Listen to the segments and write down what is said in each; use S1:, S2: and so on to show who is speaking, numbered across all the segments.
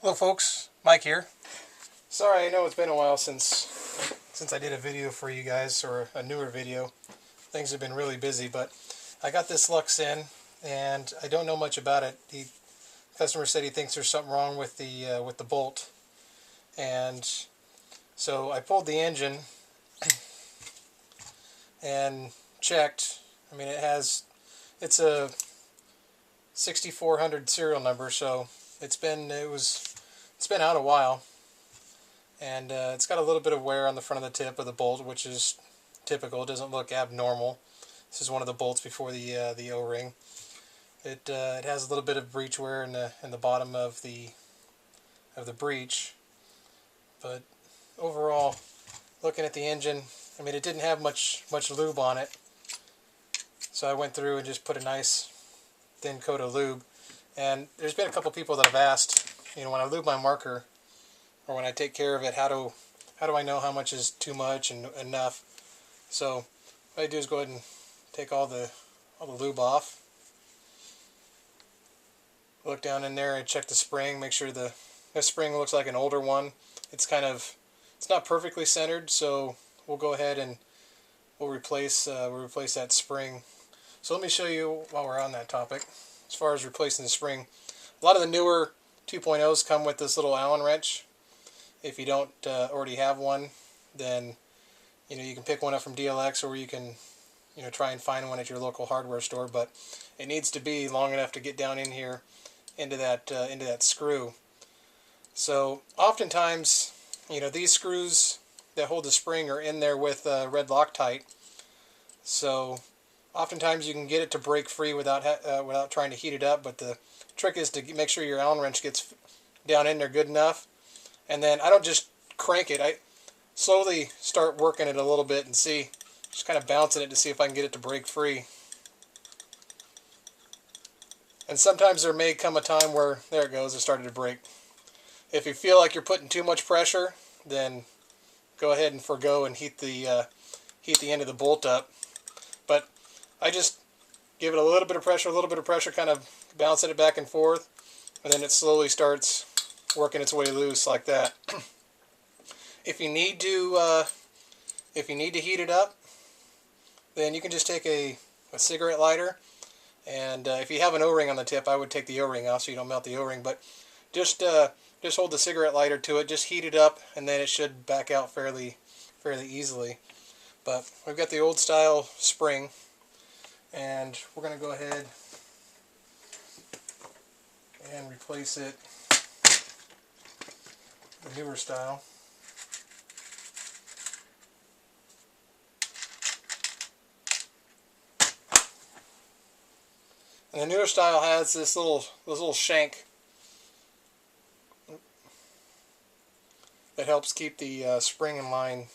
S1: Hello folks, Mike here. Sorry, I know it's been a while since I did a video for you guys, or a newer video. Things have been really busy, but I got this Luxe in, and I don't know much about it. The customer said he thinks there's something wrong with the bolt, and so I pulled the engine and checked. I mean, it's a 6400 serial number, so it's been out a while, and it's got a little bit of wear on the front of the tip of the bolt, which is typical. It doesn't look abnormal. This is one of the bolts before the O-ring. It has a little bit of breech wear in the bottom of the breech, but overall, looking at the engine, I mean, it didn't have much lube on it, so I went through and just put a nice thin coat of lube. And there's been a couple people that have asked, you know, when I lube my marker or when I take care of it, how do I know how much is too much and enough? So what I do is go ahead and take all the lube off. Look down in there and check the spring, make sure the spring looks like an older one. It's not perfectly centered, so we'll go ahead and we'll replace that spring. So let me show you while we're on that topic. As far as replacing the spring, a lot of the newer 2.0s come with this little Allen wrench. If you don't already have one, then you can pick one up from DLX, or you can try and find one at your local hardware store. But it needs to be long enough to get down in here into that screw. So oftentimes, these screws that hold the spring are in there with red Loctite. So oftentimes you can get it to break free without trying to heat it up, but the trick is to make sure your Allen wrench gets down in there good enough. And then I don't just crank it. I slowly start working it a little bit and just kind of bouncing it to see if I can get it to break free. And sometimes there may come a time where, there it goes, it started to break. If you feel like you're putting too much pressure, then go ahead and forgo and heat the end of the bolt up. But I just give it a little bit of pressure, kind of bouncing it back and forth, and then it slowly starts working its way loose like that. If you need to heat it up, then you can just take a cigarette lighter, and if you have an O-ring on the tip, I would take the O-ring off so you don't melt the O-ring. But just hold the cigarette lighter to it, just heat it up, and then it should back out fairly easily. But we've got the old style spring, and we're going to go ahead and replace it the newer style. And the newer style has this little shank that helps keep the spring in line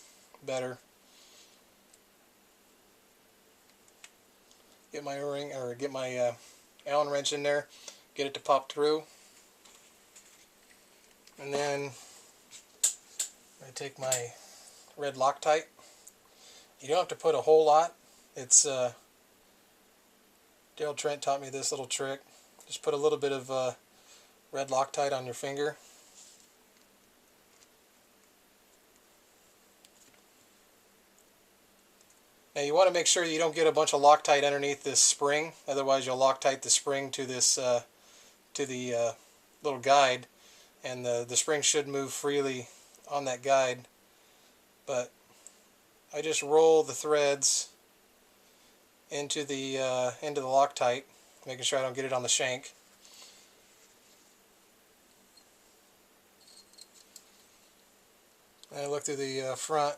S1: better. Get my O-ring, or get my Allen wrench in there, get it to pop through, and then I take my red Loctite. You don't have to put a whole lot. It's Dale Trent taught me this little trick. Just put a little bit of red Loctite on your finger. Now you want to make sure you don't get a bunch of Loctite underneath this spring, otherwise you'll Loctite the spring to this to the little guide, and the spring should move freely on that guide. But I just roll the threads into the Loctite, making sure I don't get it on the shank. And I look through the front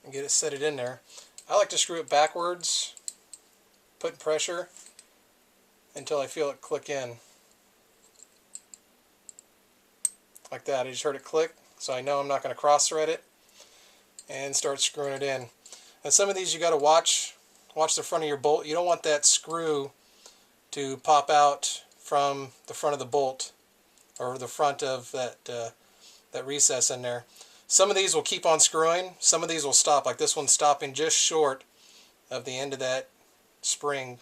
S1: and set it in there. I like to screw it backwards, putting pressure until I feel it click in. Like that. I just heard it click, so I know I'm not going to cross thread it, and start screwing it in. And some of these you got to watch the front of your bolt. You don't want that screw to pop out from the front of the bolt, or the front of that recess in there. Some of these will keep on screwing, some of these will stop, like this one's stopping just short of the end of that spring,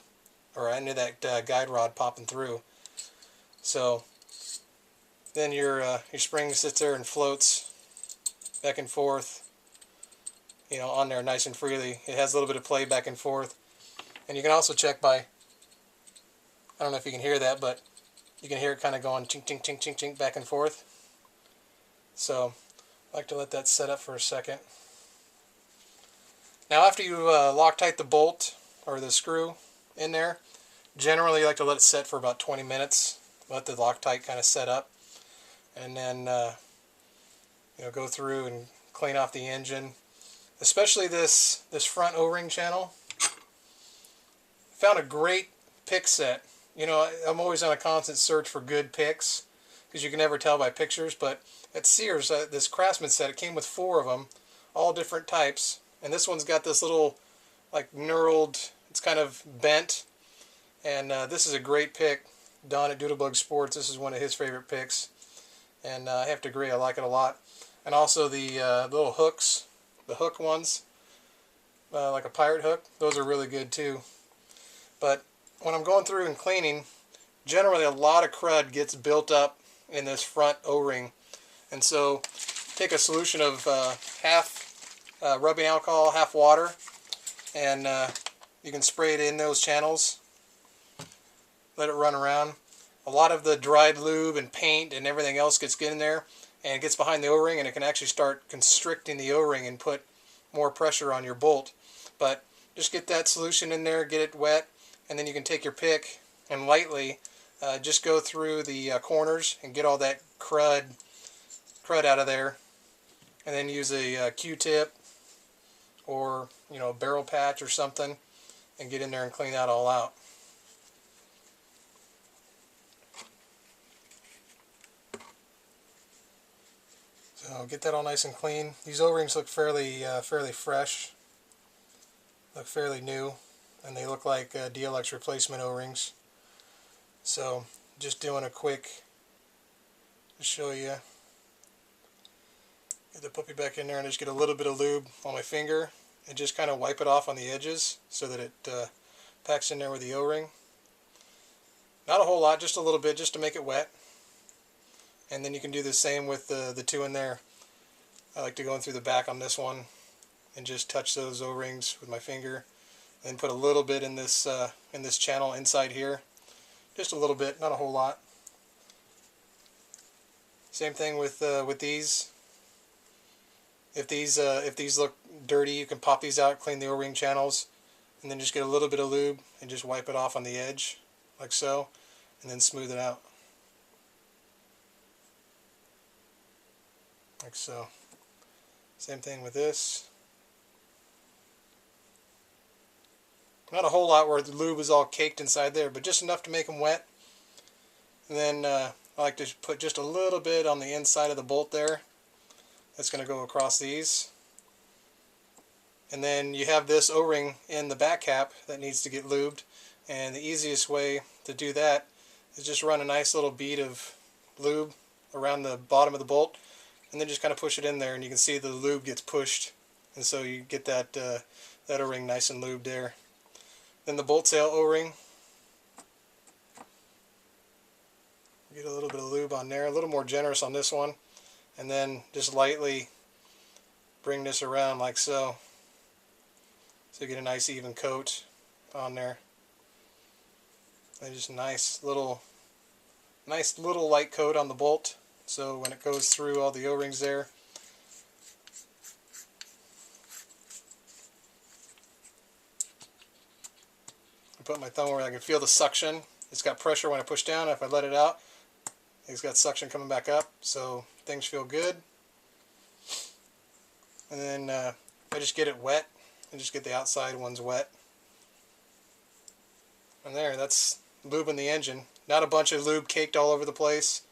S1: or end of that guide rod popping through. So then your spring sits there and floats back and forth, you know, on there nice and freely. It has a little bit of play back and forth. And you can also check by, I don't know if you can hear that, but you can hear it kind of going chink, chink, chink, chink, chink back and forth. So I like to let that set up for a second. Now after you Loctite the bolt or the screw in there, generally you like to let it set for about 20 minutes. Let the Loctite kind of set up. And then you know, go through and clean off the engine. Especially this front O-ring channel. Found a great pick set. You know, I'm always on a constant search for good picks because you can never tell by pictures. But at Sears, this Craftsman set, it came with 4 of them, all different types. And this one's got this little, like, knurled, it's kind of bent. And this is a great pick. Don at Doodlebug Sports, this is one of his favorite picks. And I have to agree, I like it a lot. And also the little hooks, the hook ones, like a pirate hook, those are really good too. But when I'm going through and cleaning, generally a lot of crud gets built up in this front O-ring. And so take a solution of half rubbing alcohol, half water, and you can spray it in those channels. Let it run around. A lot of the dried lube and paint and everything else gets in there and it gets behind the O-ring, and it can actually start constricting the O-ring and put more pressure on your bolt. But just get that solution in there, get it wet, and then you can take your pick and lightly just go through the corners and get all that crud out of there, and then use a Q-tip or, you know, a barrel patch or something and get in there and clean that all out. So get that all nice and clean. These O-rings look fairly fresh, look fairly new, and they look like DLX replacement O-rings. So just doing a quick to show you. Get the puppy back in there and just get a little bit of lube on my finger and just kind of wipe it off on the edges so that it packs in there with the O-ring. Not a whole lot, just a little bit, just to make it wet. And then you can do the same with the 2 in there. I like to go in through the back on this one and just touch those O-rings with my finger. And then put a little bit in this channel inside here. Just a little bit, not a whole lot. Same thing with these. If these look dirty, you can pop these out, clean the O-ring channels, and then just get a little bit of lube and just wipe it off on the edge, like so, and then smooth it out. Like so. Same thing with this. Not a whole lot where the lube is all caked inside there, but just enough to make them wet. And then I like to put just a little bit on the inside of the bolt there. That's going to go across these. And then you have this O-ring in the back cap that needs to get lubed. And the easiest way to do that is just run a nice little bead of lube around the bottom of the bolt. And then just kind of push it in there, and you can see the lube gets pushed, and so you get that that O-ring nice and lubed there. Then the bolt sail O-ring, get a little bit of lube on there, a little more generous on this one, and then just lightly bring this around like so, so you get a nice even coat on there. And just nice little light coat on the bolt. So when it goes through all the O-rings there, I put my thumb where I can feel the suction. It's got pressure when I push down. If I let it out, it's got suction coming back up. So things feel good. And then I just get it wet and just get the outside ones wet. And there, that's lubing the engine. Not a bunch of lube caked all over the place.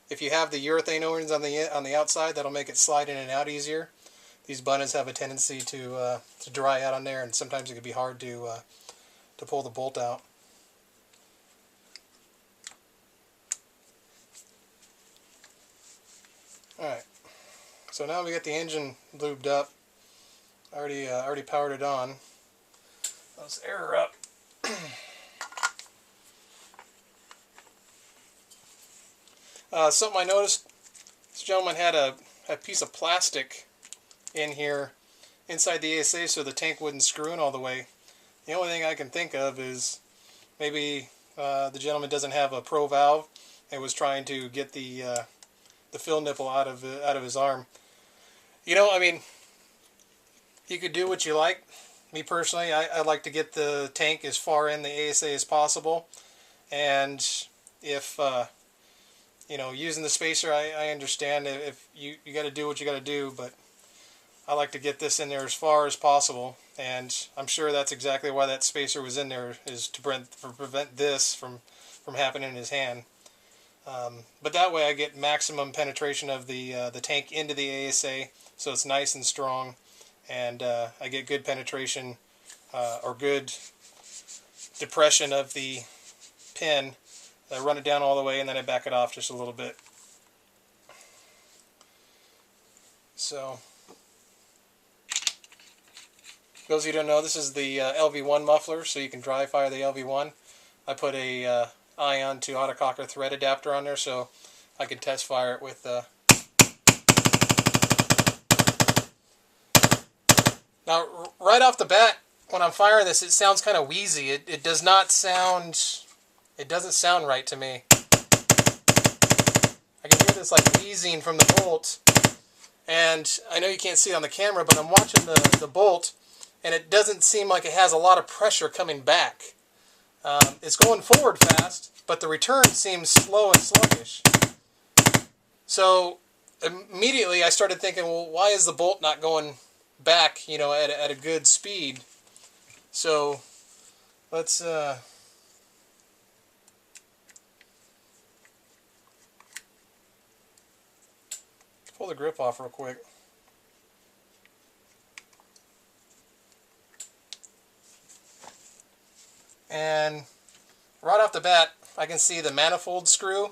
S1: If you have the urethane O-rings on the outside, that'll make it slide in and out easier. These buttons have a tendency to dry out on there, and sometimes it can be hard to pull the bolt out. All right. So now we got the engine lubed up. I already powered it on. Let's air her up. Something I noticed, this gentleman had a piece of plastic in here inside the ASA so the tank wouldn't screw in all the way. The only thing I can think of is maybe the gentleman doesn't have a pro valve and was trying to get the fill nipple out of his arm. You know, I mean, you could do what you like. Me personally, I like to get the tank as far in the ASA as possible, and if you know, using the spacer, I understand if you got to do what you got to do, but I like to get this in there as far as possible, and I'm sure that's exactly why that spacer was in there, is to prevent this from happening in his hand. But that way I get maximum penetration of the tank into the ASA, so it's nice and strong, and I get good penetration or good depression of the pin. I run it down all the way and then I back it off just a little bit. So, those of you who don't know, this is the LV1 muffler, so you can dry fire the LV1. I put a ion to autococker thread adapter on there so I can test fire it with Now, right off the bat, when I'm firing this, it sounds kind of wheezy. It does not sound... It doesn't sound right to me. I can hear this like wheezing from the bolt, and I know you can't see it on the camera, but I'm watching the bolt, and it doesn't seem like it has a lot of pressure coming back. It's going forward fast, but the return seems slow and sluggish. So immediately I started thinking, well, why is the bolt not going back, you know, at a good speed? So let's pull the grip off real quick. And right off the bat, I can see the manifold screw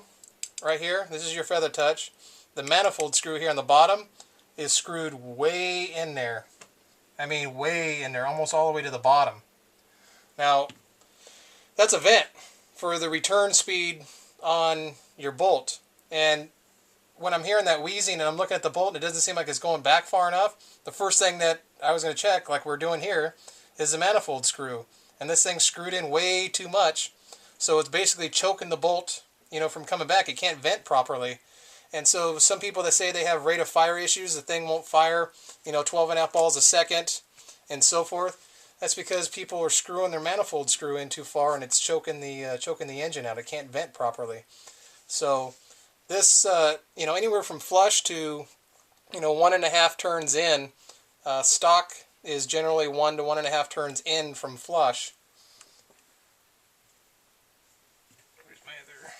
S1: right here. This is your feather touch. The manifold screw here on the bottom is screwed way in there. I mean way in there, almost all the way to the bottom. Now, that's a vent for the return speed on your bolt. And when I'm hearing that wheezing and I'm looking at the bolt and it doesn't seem like it's going back far enough, the first thing that I was going to check, like we're doing here, is the manifold screw. And this thing's screwed in way too much, so it's basically choking the bolt, you know, from coming back. It can't vent properly. And so some people that say they have rate of fire issues, the thing won't fire, you know, 12.5 balls a second and so forth, that's because people are screwing their manifold screw in too far and it's choking the engine out. It can't vent properly. So this, you know, anywhere from flush to, you know, 1.5 turns in, stock is generally 1 to 1.5 turns in from flush. Where's my other?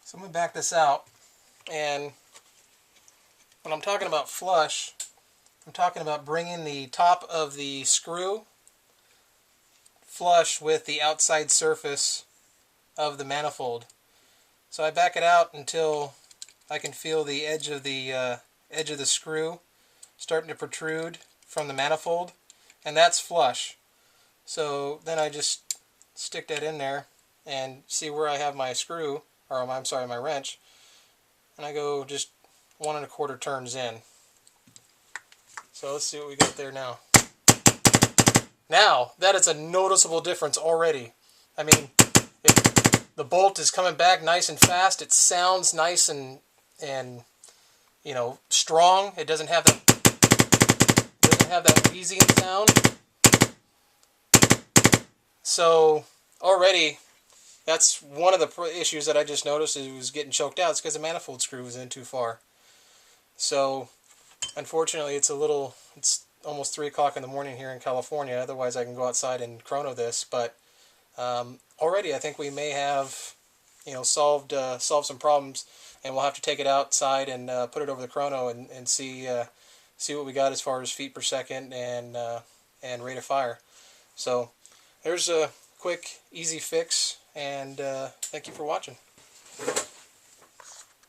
S1: So I'm going to back this out, and when I'm talking about flush, I'm talking about bringing the top of the screw flush with the outside surface of the manifold. So I back it out until I can feel the edge of the screw starting to protrude from the manifold, and that's flush. So then I just stick that in there and see where I have my screw, or I'm sorry, my wrench, and I go just 1.25 turns in. So let's see what we got there now. Now, that is a noticeable difference already. I mean, if the bolt is coming back nice and fast, it sounds nice and you know, strong. It doesn't have that wheezing sound. So already, that's one of the issues that I just noticed, is it was getting choked out. It's because the manifold screw was in too far. So unfortunately, it's almost 3 o'clock in the morning here in California. Otherwise, I can go outside and chrono this. But already, I think we may have, you know, solved some problems, and we'll have to take it outside and put it over the chrono and see what we got as far as feet per second and rate of fire. So there's a quick, easy fix, and thank you for watching.